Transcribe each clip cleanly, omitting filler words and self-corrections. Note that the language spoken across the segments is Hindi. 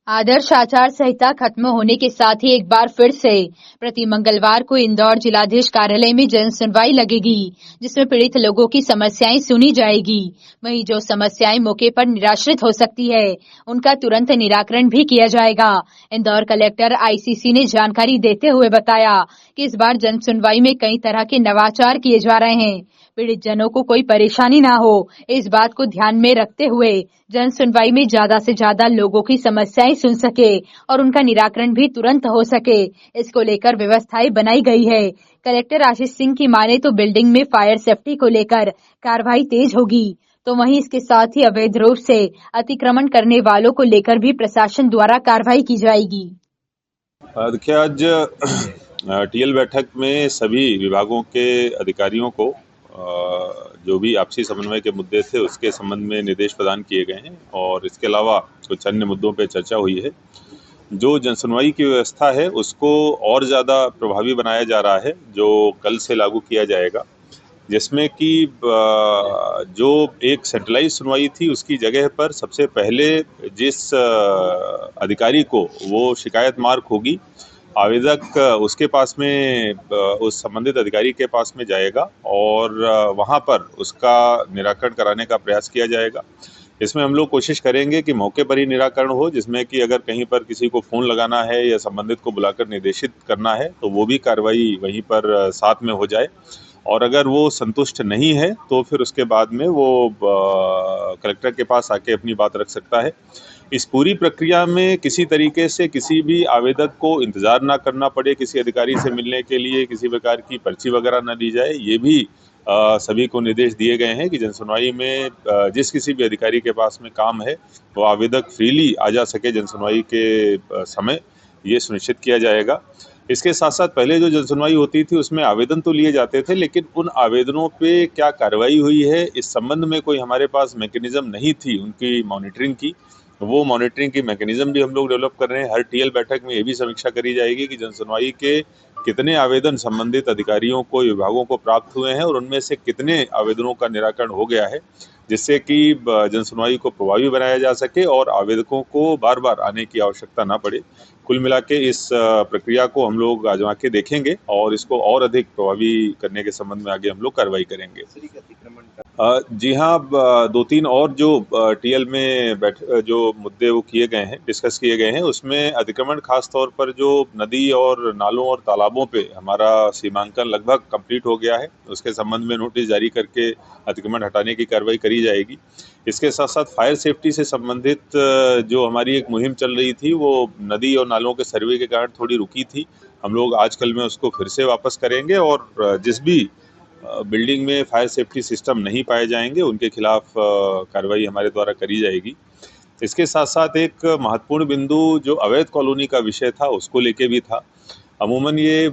आदर्श आचार संहिता खत्म होने के साथ ही एक बार फिर से प्रति मंगलवार को इंदौर जिलाधीश कार्यालय में जन सुनवाई लगेगी, जिसमें पीड़ित लोगों की समस्याएं सुनी जाएगी। वहीं जो समस्याएं मौके पर निराश्रित हो सकती है, उनका तुरंत निराकरण भी किया जाएगा। इंदौर कलेक्टर आईसीसी ने जानकारी देते हुए बताया कि इस बार जन सुनवाई में कई तरह के नवाचार किए जा रहे हैं। पीड़ित जनों को कोई परेशानी ना हो, इस बात को ध्यान में रखते हुए जन सुनवाई में ज्यादा से ज्यादा लोगों की समस्याएं सुन सके और उनका निराकरण भी तुरंत हो सके, इसको लेकर व्यवस्थाएं बनाई गई है। कलेक्टर आशीष सिंह की माने तो बिल्डिंग में फायर सेफ्टी को लेकर कार्रवाई तेज होगी, तो वहीं इसके साथ ही अवैध रूप से अतिक्रमण करने वालों को लेकर भी प्रशासन द्वारा कार्रवाई की जाएगी। देखिए, आज टीएल बैठक में सभी विभागों के अधिकारियों को जो भी आपसी समन्वय के मुद्दे थे उसके संबंध में निर्देश प्रदान किए गए हैं और इसके अलावा कुछ अन्य मुद्दों पर चर्चा हुई है। जो जनसुनवाई की व्यवस्था है उसको और ज़्यादा प्रभावी बनाया जा रहा है, जो कल से लागू किया जाएगा, जिसमें कि जो एक सेंट्रलाइज सुनवाई थी उसकी जगह पर सबसे पहले जिस अधिकारी को वो शिकायत मार्क होगी, आवेदक उसके पास में उस संबंधित अधिकारी के पास में जाएगा और वहाँ पर उसका निराकरण कराने का प्रयास किया जाएगा। इसमें हम लोग कोशिश करेंगे कि मौके पर ही निराकरण हो, जिसमें कि अगर कहीं पर किसी को फ़ोन लगाना है या संबंधित को बुलाकर निर्देशित करना है तो वो भी कार्रवाई वहीं पर साथ में हो जाए। और अगर वो संतुष्ट नहीं है तो फिर उसके बाद में वो कलेक्टर के पास आके अपनी बात रख सकता है। इस पूरी प्रक्रिया में किसी तरीके से किसी भी आवेदक को इंतज़ार ना करना पड़े किसी अधिकारी से मिलने के लिए, किसी प्रकार की पर्ची वगैरह ना दी जाए, ये भी सभी को निर्देश दिए गए हैं कि जनसुनवाई में जिस किसी भी अधिकारी के पास में काम है वो आवेदक फ्रीली आ जा सके जनसुनवाई के समय, ये सुनिश्चित किया जाएगा। इसके साथ साथ पहले जो जनसुनवाई होती थी उसमें आवेदन तो लिए जाते थे, लेकिन उन आवेदनों पे क्या कार्रवाई हुई है इस संबंध में कोई हमारे पास मैकेनिज्म नहीं थी उनकी मॉनिटरिंग की। वो मॉनिटरिंग की मैकेनिज्म भी हम लोग डेवलप कर रहे हैं। हर टीएल बैठक में ये भी समीक्षा करी जाएगी कि जनसुनवाई के कितने आवेदन संबंधित अधिकारियों को, विभागों को प्राप्त हुए हैं और उनमें से कितने आवेदनों का निराकरण हो गया है, जिससे कि जनसुनवाई को प्रभावी बनाया जा सके और आवेदकों को बार बार आने की आवश्यकता ना पड़े। कुल मिला के इस प्रक्रिया को हम लोग आजमा के देखेंगे और इसको और अधिक प्रभावी करने के संबंध में आगे हम लोग कार्रवाई करेंगे। जी हाँ, 2-3 और जो टीएल में जो मुद्दे वो किए गए हैं, डिस्कस किए गए हैं, उसमें अतिक्रमण खास तौर पर जो नदी और नालों और तालाबों पे हमारा सीमांकन लगभग कंप्लीट हो गया है, उसके संबंध में नोटिस जारी करके अतिक्रमण हटाने की कार्रवाई करी जाएगी। इसके साथ साथ फायर सेफ्टी से संबंधित जो हमारी एक मुहिम चल रही थी वो नदी और नालों के सर्वे के कारण थोड़ी रुकी थी। हम लोग आजकल में उसको फिर से वापस करेंगे और जिस भी बिल्डिंग में फायर सेफ्टी सिस्टम नहीं पाए जाएंगे उनके खिलाफ कार्रवाई हमारे द्वारा करी जाएगी। इसके साथ साथ एक महत्वपूर्ण बिंदु जो अवैध कॉलोनी का विषय था उसको लेके भी था। अमूमन ये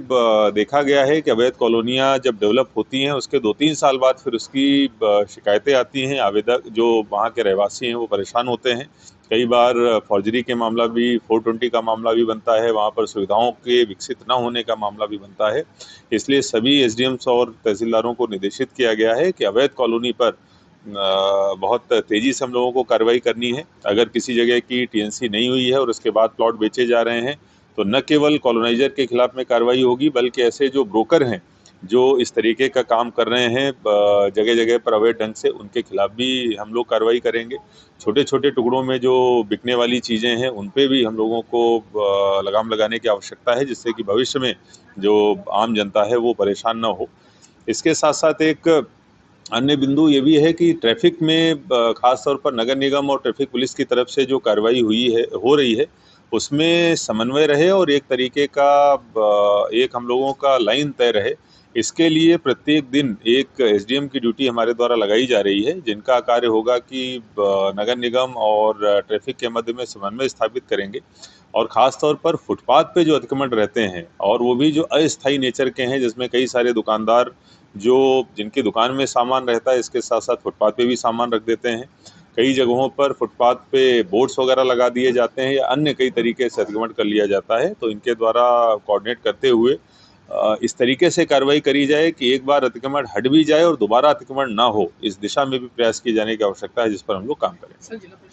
देखा गया है कि अवैध कॉलोनियाँ जब डेवलप होती हैं उसके 2-3 साल बाद फिर उसकी शिकायतें आती हैं। आवेदक जो वहाँ के रहवासी हैं वो परेशान होते हैं। कई बार फॉर्जरी के मामला भी, 420 का मामला भी बनता है, वहाँ पर सुविधाओं के विकसित न होने का मामला भी बनता है। इसलिए सभी एसडीएम्स और तहसीलदारों को निर्देशित किया गया है कि अवैध कॉलोनी पर बहुत तेज़ी से हम लोगों को कार्रवाई करनी है। अगर किसी जगह की टीएनसी नहीं हुई है और उसके बाद प्लॉट बेचे जा रहे हैं तो न केवल कॉलोनाइजर के खिलाफ में कार्रवाई होगी, बल्कि ऐसे जो ब्रोकर हैं जो इस तरीके का काम कर रहे हैं जगह जगह पर अवैध ढंग से, उनके खिलाफ भी हम लोग कार्रवाई करेंगे। छोटे छोटे टुकड़ों में जो बिकने वाली चीज़ें हैं उन पे भी हम लोगों को लगाम लगाने की आवश्यकता है, जिससे कि भविष्य में जो आम जनता है वो परेशान ना हो। इसके साथ साथ एक अन्य बिंदु ये भी है कि ट्रैफिक में खास तौर पर नगर निगम और ट्रैफिक पुलिस की तरफ से जो कार्रवाई हो रही है उसमें समन्वय रहे और एक तरीके का एक हम लोगों का लाइन तय रहे। इसके लिए प्रत्येक दिन एक एसडीएम की ड्यूटी हमारे द्वारा लगाई जा रही है, जिनका कार्य होगा कि नगर निगम और ट्रैफिक के मध्य में समन्वय स्थापित करेंगे और ख़ास तौर पर फुटपाथ पे जो अतिक्रमण रहते हैं और वो भी जो अस्थायी नेचर के हैं, जिसमें कई सारे दुकानदार जिनकी दुकान में सामान रहता है इसके साथ साथ फुटपाथ पे भी सामान रख देते हैं। कई जगहों पर फुटपाथ पे बोर्ड्स वगैरह लगा दिए जाते हैं या अन्य कई तरीके से अतिक्रमण कर लिया जाता है, तो इनके द्वारा कोऑर्डिनेट करते हुए इस तरीके से कार्रवाई करी जाए कि एक बार अतिक्रमण हट भी जाए और दोबारा अतिक्रमण ना हो, इस दिशा में भी प्रयास किए जाने की आवश्यकता है, जिस पर हम लोग काम करें।